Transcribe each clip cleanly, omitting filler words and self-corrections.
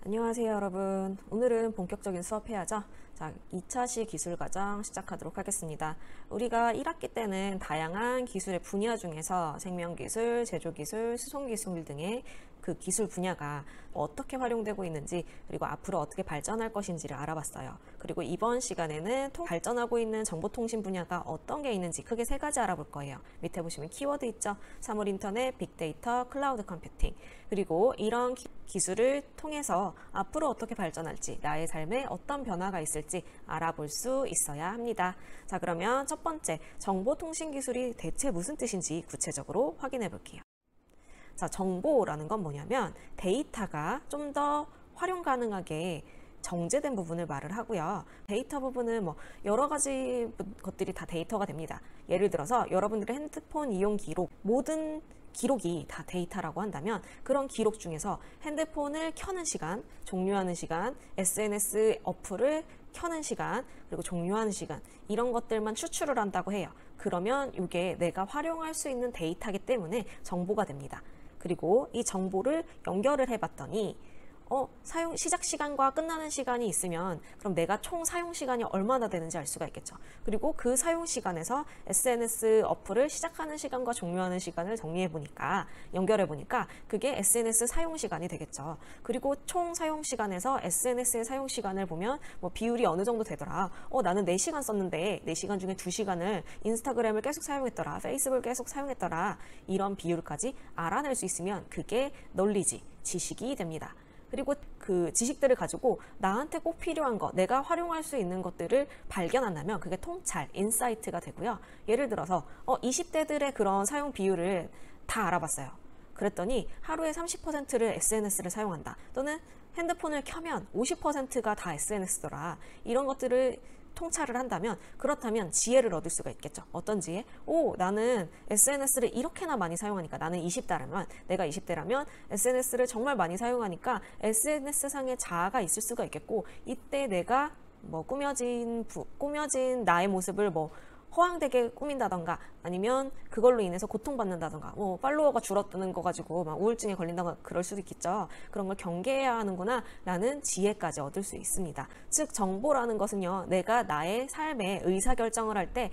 안녕하세요 여러분. 오늘은 본격적인 수업 해야죠. 자, 2차시 기술과정 시작하도록 하겠습니다. 우리가 1학기 때는 다양한 기술의 분야 중에서 생명기술, 제조기술, 수송기술 등의 그 기술 분야가 어떻게 활용되고 있는지 그리고 앞으로 어떻게 발전할 것인지를 알아봤어요. 그리고 이번 시간에는 발전하고 있는 정보통신 분야가 어떤 게 있는지 크게 세 가지 알아볼 거예요. 밑에 보시면 키워드 있죠. 사물인터넷, 빅데이터, 클라우드 컴퓨팅. 그리고 이런 기술을 통해서 앞으로 어떻게 발전할지, 나의 삶에 어떤 변화가 있을지 알아볼 수 있어야 합니다. 자, 그러면 첫 번째, 정보통신 기술이 대체 무슨 뜻인지 구체적으로 확인해 볼게요. 자, 정보라는 건 뭐냐면 데이터가 좀 더 활용 가능하게 정제된 부분을 말을 하고요. 데이터 부분은 뭐 여러 가지 것들이 다 데이터가 됩니다. 예를 들어서 여러분들의 핸드폰 이용 기록, 모든 기록이 다 데이터라고 한다면 그런 기록 중에서 핸드폰을 켜는 시간, 종료하는 시간, SNS 어플을 켜는 시간, 그리고 종료하는 시간, 이런 것들만 추출을 한다고 해요. 그러면 이게 내가 활용할 수 있는 데이터이기 때문에 정보가 됩니다. 그리고 이 정보를 연결을 해봤더니 시작 시간과 끝나는 시간이 있으면 그럼 내가 총 사용 시간이 얼마나 되는지 알 수가 있겠죠. 그리고 그 사용 시간에서 SNS 어플을 시작하는 시간과 종료하는 시간을 정리해 보니까, 연결해 보니까 그게 SNS 사용 시간이 되겠죠. 그리고 총 사용 시간에서 SNS의 사용 시간을 보면 뭐 비율이 어느 정도 되더라. 나는 4시간 썼는데 4시간 중에 2시간을 인스타그램을 계속 사용했더라. 페이스북을 계속 사용했더라. 이런 비율까지 알아낼 수 있으면 그게 널리지, 지식이 됩니다. 그리고 그 지식들을 가지고 나한테 꼭 필요한 거, 내가 활용할 수 있는 것들을 발견한다면 그게 통찰, 인사이트가 되고요. 예를 들어서 20대들의 그런 사용 비율을 다 알아봤어요. 그랬더니 하루에 30%를 SNS를 사용한다. 또는 핸드폰을 켜면 50%가 다 SNS더라. 이런 것들을 통찰을 한다면, 그렇다면 지혜를 얻을 수가 있겠죠. 어떤 지혜? 나는 SNS를 이렇게나 많이 사용하니까, 나는 20대라면, 내가 20대라면 SNS를 정말 많이 사용하니까 SNS상의 자아가 있을 수가 있겠고, 이때 내가 뭐 꾸며진 나의 모습을 뭐 허황되게 꾸민다던가, 아니면 그걸로 인해서 고통받는다던가, 뭐 팔로워가 줄어드는 거 가지고 막 우울증에 걸린다거나 그럴 수도 있겠죠. 그런 걸 경계해야 하는구나 라는 지혜까지 얻을 수 있습니다. 즉 정보라는 것은요, 내가 나의 삶에 의사결정을 할 때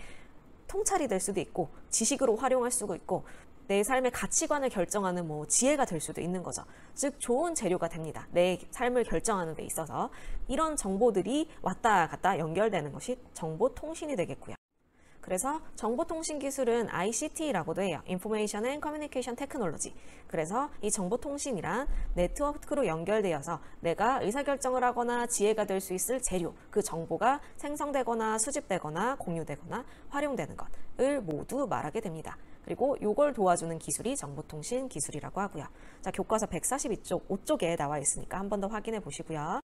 통찰이 될 수도 있고, 지식으로 활용할 수도 있고, 내 삶의 가치관을 결정하는 뭐 지혜가 될 수도 있는 거죠. 즉 좋은 재료가 됩니다. 내 삶을 결정하는 데 있어서 이런 정보들이 왔다 갔다 연결되는 것이 정보통신이 되겠고요. 그래서 정보통신기술은 ICT라고도 해요. Information and Communication Technology. 그래서 이 정보통신이란 네트워크로 연결되어서 내가 의사결정을 하거나 지혜가 될 수 있을 재료, 그 정보가 생성되거나 수집되거나 공유되거나 활용되는 것을 모두 말하게 됩니다. 그리고 이걸 도와주는 기술이 정보통신 기술이라고 하고요. 자, 교과서 142쪽 5쪽에 나와 있으니까 한 번 더 확인해 보시고요.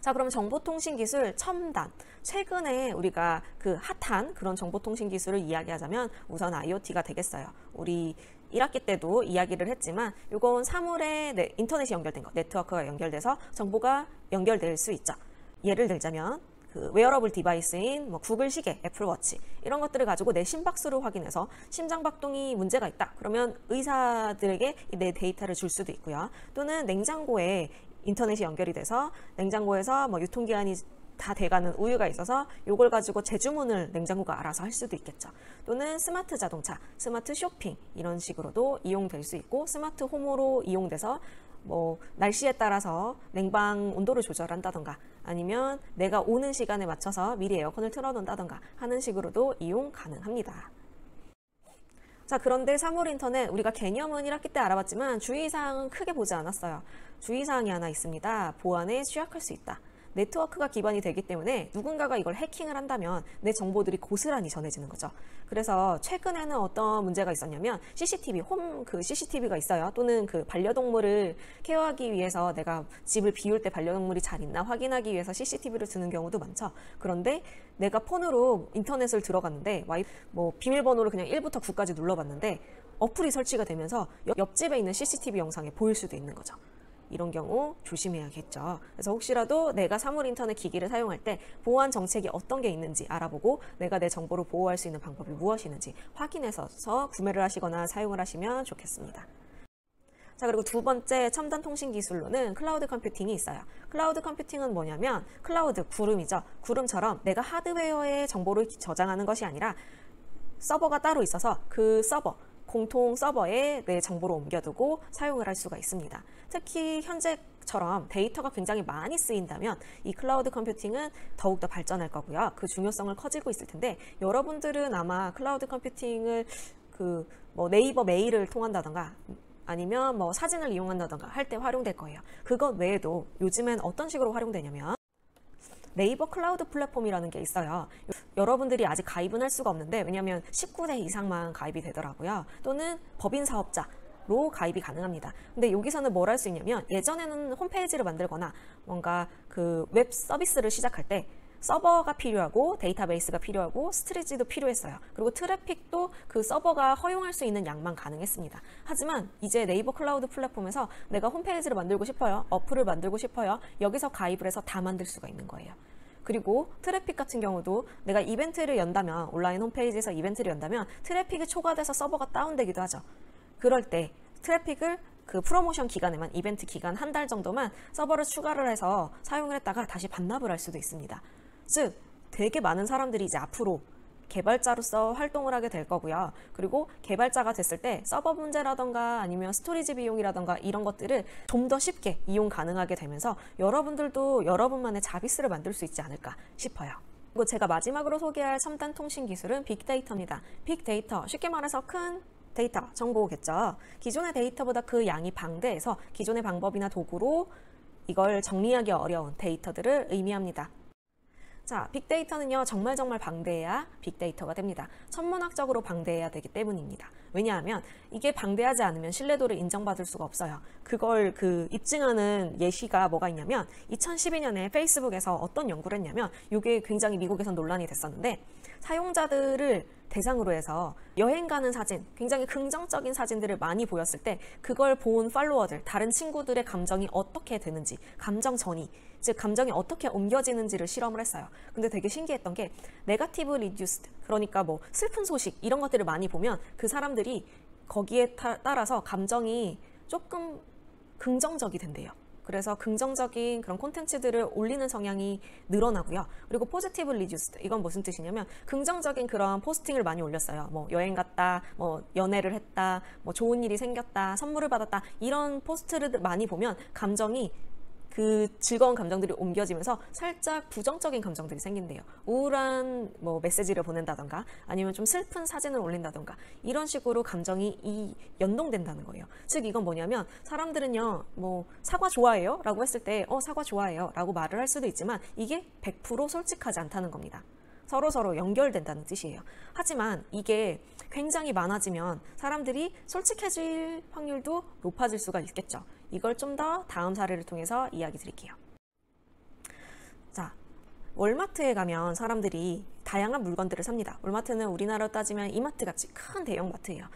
자, 그럼 정보통신기술 첨단. 최근에 우리가 그 핫한 그런 정보통신기술을 이야기하자면 우선 IoT가 되겠어요. 우리 1학기 때도 이야기를 했지만 이건 사물에 인터넷이 연결된 거, 네트워크가 연결돼서 정보가 연결될 수 있죠. 예를 들자면 그 웨어러블 디바이스인 뭐 구글 시계, 애플워치 이런 것들을 가지고 내 심박수를 확인해서 심장박동이 문제가 있다. 그러면 의사들에게 내 데이터를 줄 수도 있고요. 또는 냉장고에 인터넷이 연결이 돼서 냉장고에서 뭐 유통기한이 다 돼가는 우유가 있어서 이걸 가지고 재주문을 냉장고가 알아서 할 수도 있겠죠. 또는 스마트 자동차, 스마트 쇼핑 이런 식으로도 이용될 수 있고, 스마트 홈으로 이용돼서 뭐 날씨에 따라서 냉방 온도를 조절한다던가, 아니면 내가 오는 시간에 맞춰서 미리 에어컨을 틀어놓는다던가 하는 식으로도 이용 가능합니다. 자, 그런데 사물인터넷 우리가 개념은 1학기 때 알아봤지만 주의사항은 크게 보지 않았어요. 주의사항이 하나 있습니다. 보안에 취약할 수 있다. 네트워크가 기반이 되기 때문에 누군가가 이걸 해킹을 한다면 내 정보들이 고스란히 전해지는 거죠. 그래서 최근에는 어떤 문제가 있었냐면 CCTV, 그 CCTV가 있어요. 또는 그 반려동물을 케어하기 위해서 내가 집을 비울 때 반려동물이 잘 있나 확인하기 위해서 CCTV를 두는 경우도 많죠. 그런데 내가 폰으로 인터넷을 들어갔는데 뭐 비밀번호를 그냥 1부터 9까지 눌러봤는데 어플이 설치가 되면서 옆집에 있는 CCTV 영상에 보일 수도 있는 거죠. 이런 경우 조심해야겠죠. 그래서 혹시라도 내가 사물인터넷 기기를 사용할 때 보안 정책이 어떤 게 있는지 알아보고 내가 내 정보를 보호할 수 있는 방법이 무엇이 있는지 확인해서 구매를 하시거나 사용을 하시면 좋겠습니다. 자, 그리고 두 번째 첨단 통신 기술로는 클라우드 컴퓨팅이 있어요. 클라우드 컴퓨팅은 뭐냐면 클라우드, 구름이죠. 구름처럼 내가 하드웨어에 정보를 저장하는 것이 아니라 서버가 따로 있어서 그 서버, 공통 서버에 내 정보를 옮겨두고 사용을 할 수가 있습니다. 특히 현재처럼 데이터가 굉장히 많이 쓰인다면 이 클라우드 컴퓨팅은 더욱더 발전할 거고요. 그 중요성을 커지고 있을 텐데 여러분들은 아마 클라우드 컴퓨팅을 뭐 네이버 메일을 통한다던가 아니면 뭐 사진을 이용한다던가 할 때 활용될 거예요. 그것 외에도 요즘엔 어떤 식으로 활용되냐면 네이버 클라우드 플랫폼이라는 게 있어요. 여러분들이 아직 가입은 할 수가 없는데 왜냐하면 19세 이상만 가입이 되더라고요. 또는 법인 사업자로 가입이 가능합니다. 근데 여기서는 뭘 할 수 있냐면 예전에는 홈페이지를 만들거나 뭔가 그 웹 서비스를 시작할 때 서버가 필요하고 데이터베이스가 필요하고 스토리지도 필요했어요. 그리고 트래픽도 그 서버가 허용할 수 있는 양만 가능했습니다. 하지만 이제 네이버 클라우드 플랫폼에서 내가 홈페이지를 만들고 싶어요. 어플을 만들고 싶어요. 여기서 가입을 해서 다 만들 수가 있는 거예요. 그리고 트래픽 같은 경우도 내가 이벤트를 연다면 온라인 홈페이지에서 이벤트를 연다면 트래픽이 초과돼서 서버가 다운되기도 하죠. 그럴 때 트래픽을 그 프로모션 기간에만 이벤트 기간 한 달 정도만 서버를 추가를 해서 사용을 했다가 다시 반납을 할 수도 있습니다. 즉 되게 많은 사람들이 이제 앞으로 개발자로서 활동을 하게 될 거고요. 그리고 개발자가 됐을 때 서버 문제라던가 아니면 스토리지 비용이라던가 이런 것들을 좀 더 쉽게 이용 가능하게 되면서 여러분들도 여러분만의 자비스를 만들 수 있지 않을까 싶어요. 그리고 제가 마지막으로 소개할 첨단 통신 기술은 빅데이터입니다. 빅데이터, 쉽게 말해서 큰 데이터, 정보겠죠. 기존의 데이터보다 그 양이 방대해서 기존의 방법이나 도구로 이걸 정리하기 어려운 데이터들을 의미합니다. 자, 빅데이터는요, 정말 방대해야 빅데이터가 됩니다. 천문학적으로 방대해야 되기 때문입니다. 왜냐하면 이게 방대하지 않으면 신뢰도를 인정받을 수가 없어요. 그걸 입증하는 예시가 뭐가 있냐면 2012년에 페이스북에서 어떤 연구를 했냐면 이게 굉장히 미국에서 논란이 됐었는데 사용자들을 대상으로 해서 여행 가는 사진, 굉장히 긍정적인 사진들을 많이 보였을 때 그걸 본 팔로워들, 다른 친구들의 감정이 어떻게 되는지, 감정 전이, 즉 감정이 어떻게 옮겨지는지를 실험을 했어요. 근데 되게 신기했던 게 네거티브 리듀스드, 그러니까 뭐 슬픈 소식 이런 것들을 많이 보면 그 사람들이 거기에 따라서 감정이 조금 긍정적이 된대요. 그래서 긍정적인 그런 콘텐츠들을 올리는 성향이 늘어나고요. 그리고 포지티브 리듀스드, 이건 무슨 뜻이냐면 긍정적인 그런 포스팅을 많이 올렸어요. 뭐 여행 갔다, 뭐 연애를 했다, 뭐 좋은 일이 생겼다, 선물을 받았다, 이런 포스트를 많이 보면 감정이 그 즐거운 감정들이 옮겨지면서 살짝 부정적인 감정들이 생긴대요. 우울한 뭐 메시지를 보낸다던가 아니면 좀 슬픈 사진을 올린다던가 이런 식으로 감정이 연동된다는 거예요. 즉 이건 뭐냐면 사람들은요, 뭐 사과 좋아해요? 라고 했을 때 사과 좋아해요 라고 말을 할 수도 있지만 이게 100% 솔직하지 않다는 겁니다. 서로 연결된다는 뜻이에요. 하지만 이게 굉장히 많아지면 사람들이 솔직해질 확률도 높아질 수가 있겠죠. 이걸 좀 더 다음 사례를 통해서 이야기 드릴게요. 자, 월마트에 가면 사람들이 다양한 물건들을 삽니다. 월마트는 우리나라로 따지면 이마트 같이 큰 대형 마트예요.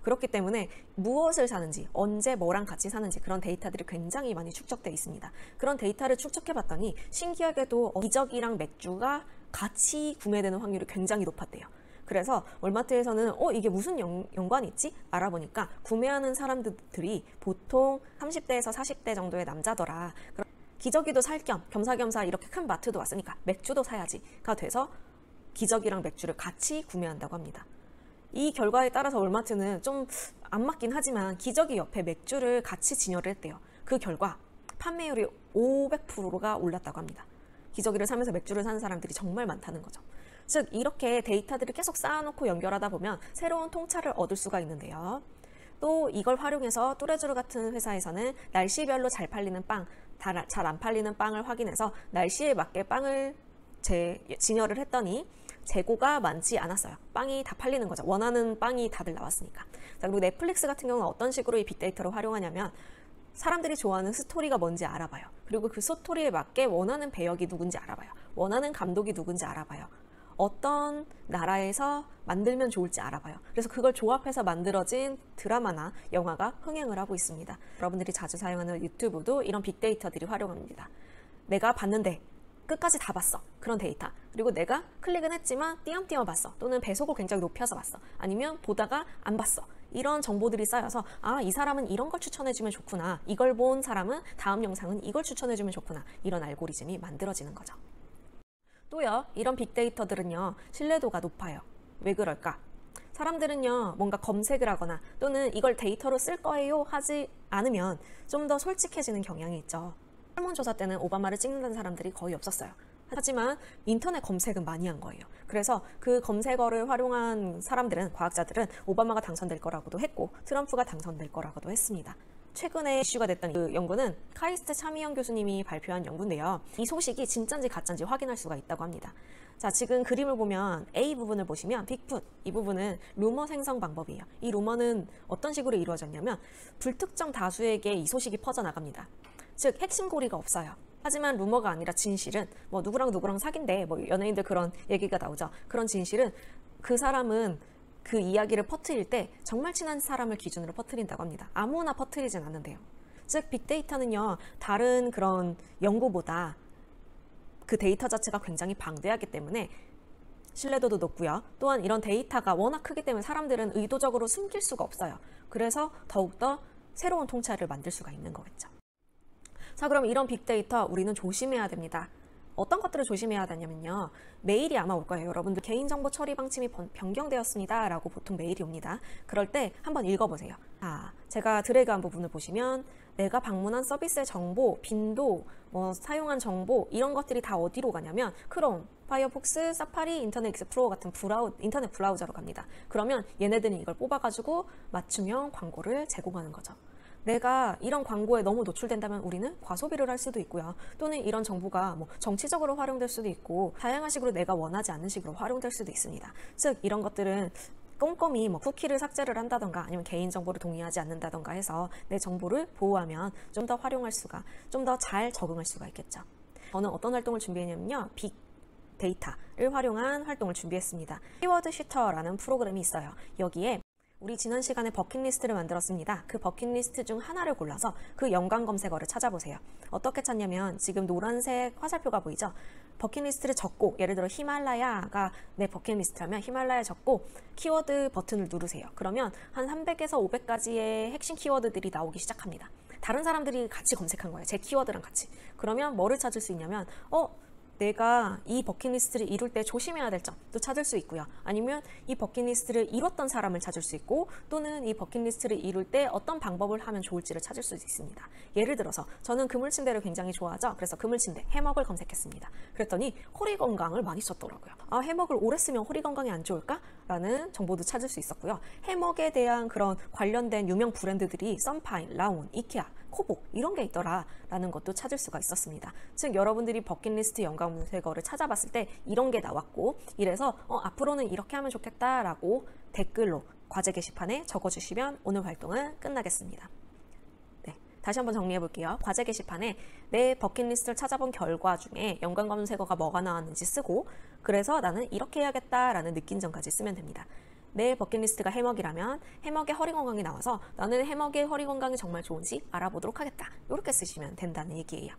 그렇기 때문에 무엇을 사는지, 언제 뭐랑 같이 사는지 그런 데이터들이 굉장히 많이 축적되어 있습니다. 그런 데이터를 축적해 봤더니 신기하게도 기저귀랑 맥주가 같이 구매되는 확률이 굉장히 높았대요. 그래서 월마트에서는 이게 무슨 연관이 있지? 알아보니까 구매하는 사람들이 보통 30대에서 40대 정도의 남자더라. 기저귀도 살 겸 겸사겸사 이렇게 큰 마트도 왔으니까 맥주도 사야지가 돼서 기저귀랑 맥주를 같이 구매한다고 합니다. 이 결과에 따라서 월마트는 좀 안 맞긴 하지만 기저귀 옆에 맥주를 같이 진열을 했대요. 그 결과 판매율이 500%가 올랐다고 합니다. 기저귀를 사면서 맥주를 사는 사람들이 정말 많다는 거죠. 즉 이렇게 데이터들을 계속 쌓아놓고 연결하다 보면 새로운 통찰을 얻을 수가 있는데요. 또 이걸 활용해서 뚜레쥬르 같은 회사에서는 날씨별로 잘 팔리는 빵, 잘 안 팔리는 빵을 확인해서 날씨에 맞게 빵을 진열을 했더니 재고가 많지 않았어요. 빵이 다 팔리는 거죠. 원하는 빵이 다들 나왔으니까. 자, 그리고 넷플릭스 같은 경우는 어떤 식으로 이 빅데이터를 활용하냐면 사람들이 좋아하는 스토리가 뭔지 알아봐요. 그리고 그 스토리에 맞게 원하는 배역이 누군지 알아봐요. 원하는 감독이 누군지 알아봐요. 어떤 나라에서 만들면 좋을지 알아봐요. 그래서 그걸 조합해서 만들어진 드라마나 영화가 흥행을 하고 있습니다. 여러분들이 자주 사용하는 유튜브도 이런 빅데이터들이 활용합니다. 내가 봤는데 끝까지 다 봤어. 그런 데이터. 그리고 내가 클릭은 했지만 띄엄띄엄 봤어. 또는 배속을 굉장히 높여서 봤어. 아니면 보다가 안 봤어. 이런 정보들이 쌓여서 이 사람은 이런 걸 추천해주면 좋구나. 이걸 본 사람은 다음 영상은 이걸 추천해주면 좋구나. 이런 알고리즘이 만들어지는 거죠. 또요, 이런 빅데이터들은요, 신뢰도가 높아요. 왜 그럴까? 사람들은요, 뭔가 검색을 하거나 또는 이걸 데이터로 쓸 거예요 하지 않으면 좀 더 솔직해지는 경향이 있죠. 설문조사 때는 오바마를 찍는다는 사람들이 거의 없었어요. 하지만 인터넷 검색은 많이 한 거예요. 그래서 그 검색어를 활용한 사람들은, 과학자들은 오바마가 당선될 거라고도 했고 트럼프가 당선될 거라고도 했습니다. 최근에 이슈가 됐던 그 연구는 카이스트 차미영 교수님이 발표한 연구인데요. 이 소식이 진짜인지 가짜인지 확인할 수가 있다고 합니다. 자, 지금 그림을 보면 A 부분을 보시면 빅풋, 이 부분은 루머 생성 방법이에요. 이 루머는 어떤 식으로 이루어졌냐면 불특정 다수에게 이 소식이 퍼져나갑니다. 즉 핵심 고리가 없어요. 하지만 루머가 아니라 진실은 뭐 누구랑 누구랑 사귄대, 뭐 연예인들 그런 얘기가 나오죠. 그런 진실은 그 사람은 그 이야기를 퍼뜨릴 때 정말 친한 사람을 기준으로 퍼뜨린다고 합니다. 아무나 퍼뜨리진 않는데요. 즉 빅데이터는요, 다른 그런 연구보다 그 데이터 자체가 굉장히 방대하기 때문에 신뢰도도 높고요. 또한 이런 데이터가 워낙 크기 때문에 사람들은 의도적으로 숨길 수가 없어요. 그래서 더욱더 새로운 통찰을 만들 수가 있는 거겠죠. 자, 그럼 이런 빅데이터 우리는 조심해야 됩니다. 어떤 것들을 조심해야 되냐면요. 메일이 아마 올 거예요. 여러분들 개인정보 처리 방침이 변경되었습니다 라고 보통 메일이 옵니다. 그럴 때 한번 읽어보세요. 제가 드래그한 부분을 보시면 내가 방문한 서비스의 정보, 빈도, 사용한 정보 이런 것들이 다 어디로 가냐면 크롬, 파이어폭스, 사파리, 인터넷 익스플로러 같은 인터넷 브라우저로 갑니다. 그러면 얘네들은 이걸 뽑아가지고 맞춤형 광고를 제공하는 거죠. 내가 이런 광고에 너무 노출된다면 우리는 과소비를 할 수도 있고요. 또는 이런 정보가 정치적으로 활용될 수도 있고 다양한 식으로 내가 원하지 않는 식으로 활용될 수도 있습니다. 즉 이런 것들은 꼼꼼히 쿠키를 삭제를 한다던가 아니면 개인정보를 동의하지 않는다던가 해서 내 정보를 보호하면 좀 더 활용할 수가, 좀 더 잘 적응할 수가 있겠죠. 저는 어떤 활동을 준비했냐면요. 빅데이터를 활용한 활동을 준비했습니다. 키워드 슈터라는 프로그램이 있어요. 여기에 우리 지난 시간에 버킷리스트를 만들었습니다. 그 버킷리스트 중 하나를 골라서 그 연관 검색어를 찾아보세요. 어떻게 찾냐면 지금 노란색 화살표가 보이죠? 버킷리스트를 적고, 예를 들어 히말라야가 내 버킷리스트라면 히말라야 적고 키워드 버튼을 누르세요. 그러면 한 300에서 500가지의 핵심 키워드들이 나오기 시작합니다. 다른 사람들이 같이 검색한 거예요. 제 키워드랑 같이. 그러면 뭐를 찾을 수 있냐면 내가 이 버킷리스트를 이룰 때 조심해야 될 점도 찾을 수 있고요. 아니면 이 버킷리스트를 이뤘던 사람을 찾을 수 있고, 또는 이 버킷리스트를 이룰 때 어떤 방법을 하면 좋을지를 찾을 수 있습니다. 예를 들어서 저는 그물침대를 굉장히 좋아하죠. 그래서 그물침대, 해먹을 검색했습니다. 그랬더니 허리 건강을 많이 썼더라고요. 해먹을 오래 쓰면 허리 건강이 안 좋을까? 라는 정보도 찾을 수 있었고요. 해먹에 대한 그런 관련된 유명 브랜드들이 썬파인, 라온, 이케아, 코보 이런 게 있더라라는 것도 찾을 수가 있었습니다. 즉 여러분들이 버킷리스트 연관 검색어를 찾아봤을 때 이런 게 나왔고, 이래서 앞으로는 이렇게 하면 좋겠다라고 댓글로 과제 게시판에 적어주시면 오늘 활동은 끝나겠습니다. 네, 다시 한번 정리해 볼게요. 과제 게시판에 내 버킷리스트를 찾아본 결과 중에 연관 검색어가 뭐가 나왔는지 쓰고, 그래서 나는 이렇게 해야겠다라는 느낀 점까지 쓰면 됩니다. 내 버킷리스트가 해먹이라면 해먹의 허리 건강이 나와서 나는 해먹의 허리 건강이 정말 좋은지 알아보도록 하겠다. 이렇게 쓰시면 된다는 얘기예요.